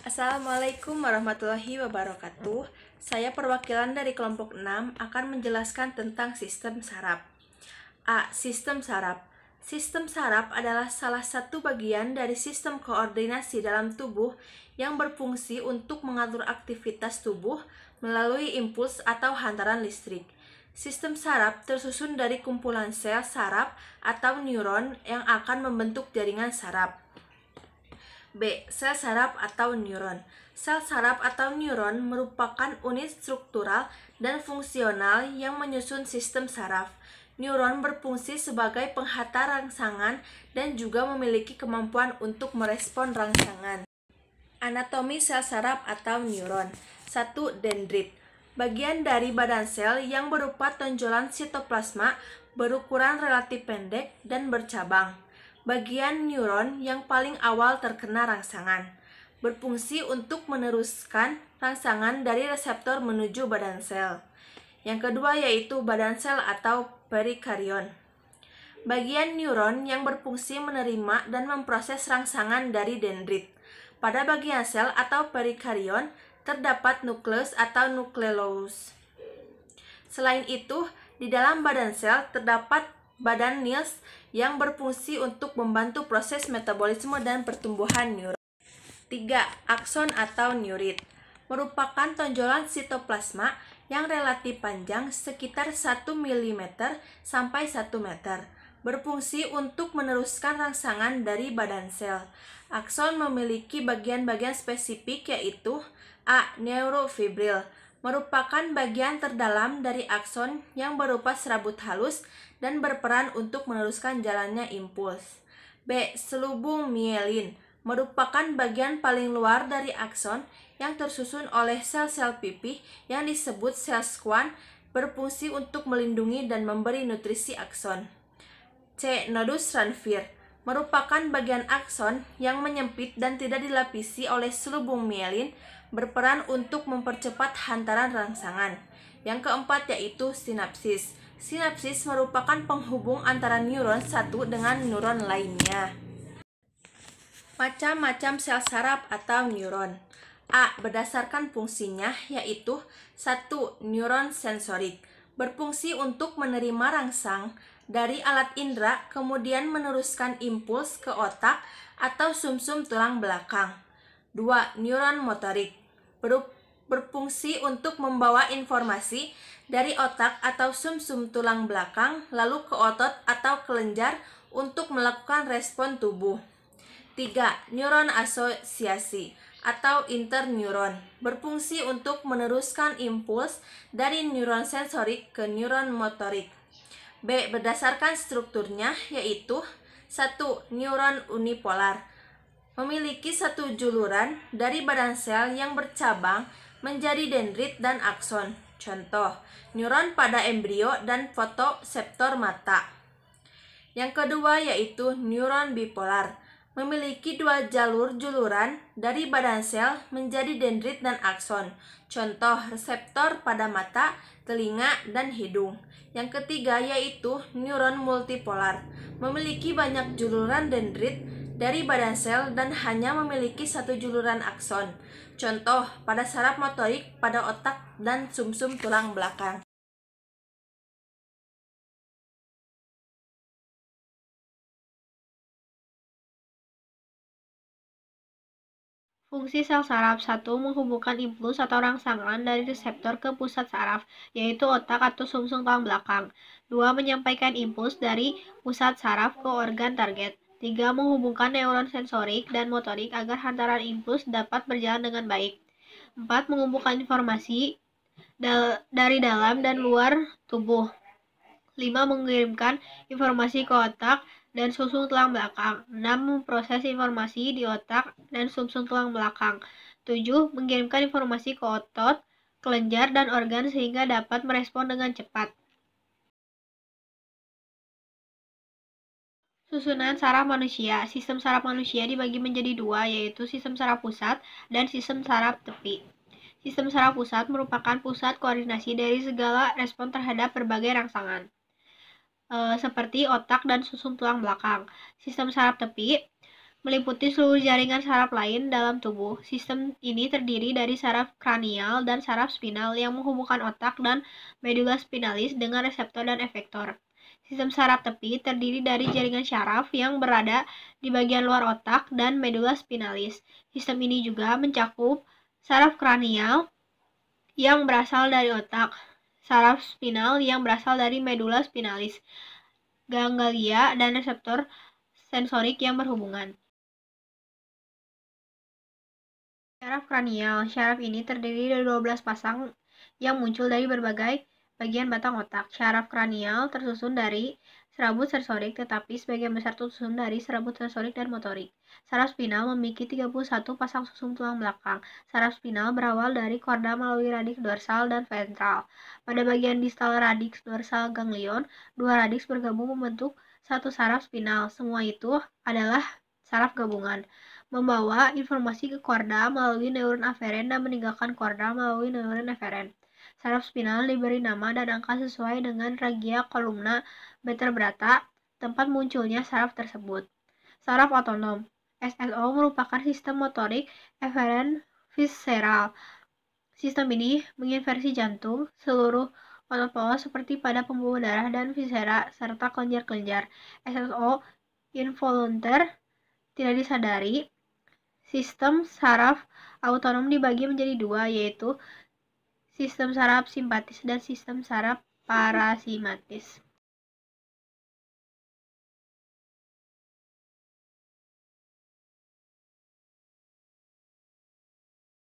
Assalamualaikum warahmatullahi wabarakatuh. Saya perwakilan dari kelompok 6 akan menjelaskan tentang sistem saraf. A. Sistem saraf. Sistem saraf adalah salah satu bagian dari sistem koordinasi dalam tubuh yang berfungsi untuk mengatur aktivitas tubuh melalui impuls atau hantaran listrik. Sistem saraf tersusun dari kumpulan sel saraf atau neuron yang akan membentuk jaringan saraf. B. Sel saraf atau neuron. Sel saraf atau neuron merupakan unit struktural dan fungsional yang menyusun sistem saraf. Neuron berfungsi sebagai penghantar rangsangan dan juga memiliki kemampuan untuk merespon rangsangan. Anatomi sel saraf atau neuron. 1. Dendrit. Bagian dari badan sel yang berupa tonjolan sitoplasma berukuran relatif pendek dan bercabang. Bagian neuron yang paling awal terkena rangsangan, berfungsi untuk meneruskan rangsangan dari reseptor menuju badan sel. Yang kedua yaitu badan sel atau perikarion. Bagian neuron yang berfungsi menerima dan memproses rangsangan dari dendrit. Pada bagian sel atau perikarion terdapat nukleus atau nukleolus. Selain itu, di dalam badan sel terdapat badan Nils yang berfungsi untuk membantu proses metabolisme dan pertumbuhan neuron. 3. Akson atau neurit merupakan tonjolan sitoplasma yang relatif panjang sekitar 1 mm sampai 1 meter. Berfungsi untuk meneruskan rangsangan dari badan sel. Akson memiliki bagian-bagian spesifik yaitu A. Neurofibril merupakan bagian terdalam dari akson yang berupa serabut halus dan berperan untuk meneruskan jalannya impuls. B. Selubung mielin merupakan bagian paling luar dari akson yang tersusun oleh sel-sel pipih yang disebut sel Schwann, berfungsi untuk melindungi dan memberi nutrisi akson. C. Nodus Ranvier merupakan bagian akson yang menyempit dan tidak dilapisi oleh selubung mielin, berperan untuk mempercepat hantaran rangsangan. Yang keempat yaitu sinapsis. Sinapsis merupakan penghubung antara neuron satu dengan neuron lainnya. Macam-macam sel saraf atau neuron. A. Berdasarkan fungsinya yaitu 1. Neuron sensorik berfungsi untuk menerima rangsang dari alat indera kemudian meneruskan impuls ke otak atau sumsum tulang belakang. 2. Neuron motorik berfungsi untuk membawa informasi dari otak atau sumsum tulang belakang lalu ke otot atau kelenjar untuk melakukan respon tubuh. 3. Neuron asosiasi atau interneuron berfungsi untuk meneruskan impuls dari neuron sensorik ke neuron motorik. B. Berdasarkan strukturnya yaitu 1. Neuron unipolar memiliki satu juluran dari badan sel yang bercabang menjadi dendrit dan akson. Contoh, neuron pada embrio dan fotoseptor mata. Yang kedua yaitu neuron bipolar memiliki dua jalur juluran dari badan sel menjadi dendrit dan akson. Contoh, reseptor pada mata, telinga, dan hidung. Yang ketiga yaitu neuron multipolar memiliki banyak juluran dendrit dari badan sel dan hanya memiliki satu juluran akson. Contoh, pada saraf motorik, pada otak, dan sumsum tulang belakang. Fungsi sel saraf 1 menghubungkan impuls atau rangsangan dari reseptor ke pusat saraf, yaitu otak atau sumsum tulang belakang. 2. Menyampaikan impuls dari pusat saraf ke organ target. 3. Menghubungkan neuron sensorik dan motorik agar hantaran impuls dapat berjalan dengan baik. 4. Mengumpulkan informasi dari dalam dan luar tubuh. 5. Mengirimkan informasi ke otak dan sumsum tulang belakang. 6. Memproses informasi di otak dan sumsum tulang belakang. 7. Mengirimkan informasi ke otot, kelenjar, dan organ sehingga dapat merespon dengan cepat. Susunan saraf manusia. Sistem saraf manusia dibagi menjadi dua, yaitu sistem saraf pusat dan sistem saraf tepi. Sistem saraf pusat merupakan pusat koordinasi dari segala respon terhadap berbagai rangsangan, seperti otak dan sumsum tulang belakang. Sistem saraf tepi meliputi seluruh jaringan saraf lain dalam tubuh. Sistem ini terdiri dari saraf kranial dan saraf spinal yang menghubungkan otak dan medula spinalis dengan reseptor dan efektor. Sistem saraf tepi terdiri dari jaringan syaraf yang berada di bagian luar otak dan medula spinalis. Sistem ini juga mencakup saraf kranial yang berasal dari otak, saraf spinal yang berasal dari medula spinalis, ganglia, dan reseptor sensorik yang berhubungan. Syaraf kranial. Syaraf ini terdiri dari 12 pasang yang muncul dari berbagai bagian batang otak. Syaraf kranial tersusun dari serabut sensorik, tetapi sebagian besar tersusun dari serabut sensorik dan motorik. Saraf spinal memiliki 31 pasang susum tulang belakang. Saraf spinal berawal dari korda melalui radiks dorsal dan ventral. Pada bagian distal radiks dorsal ganglion, dua radiks bergabung membentuk satu saraf spinal. Semua itu adalah saraf gabungan, membawa informasi ke korda melalui neuron aferen dan meninggalkan korda melalui neuron eferen. Saraf spinal diberi nama dan angka sesuai dengan regia kolumna vertebrata, tempat munculnya saraf tersebut. Saraf otonom. SSO merupakan sistem motorik eferen visceral. Sistem ini menginversi jantung, seluruh otot paha seperti pada pembuluh darah dan viscera, serta kelenjar-kelenjar. SSO involuntar tidak disadari. Sistem saraf autonom dibagi menjadi dua, yaitu sistem saraf simpatis dan sistem saraf parasimpatis.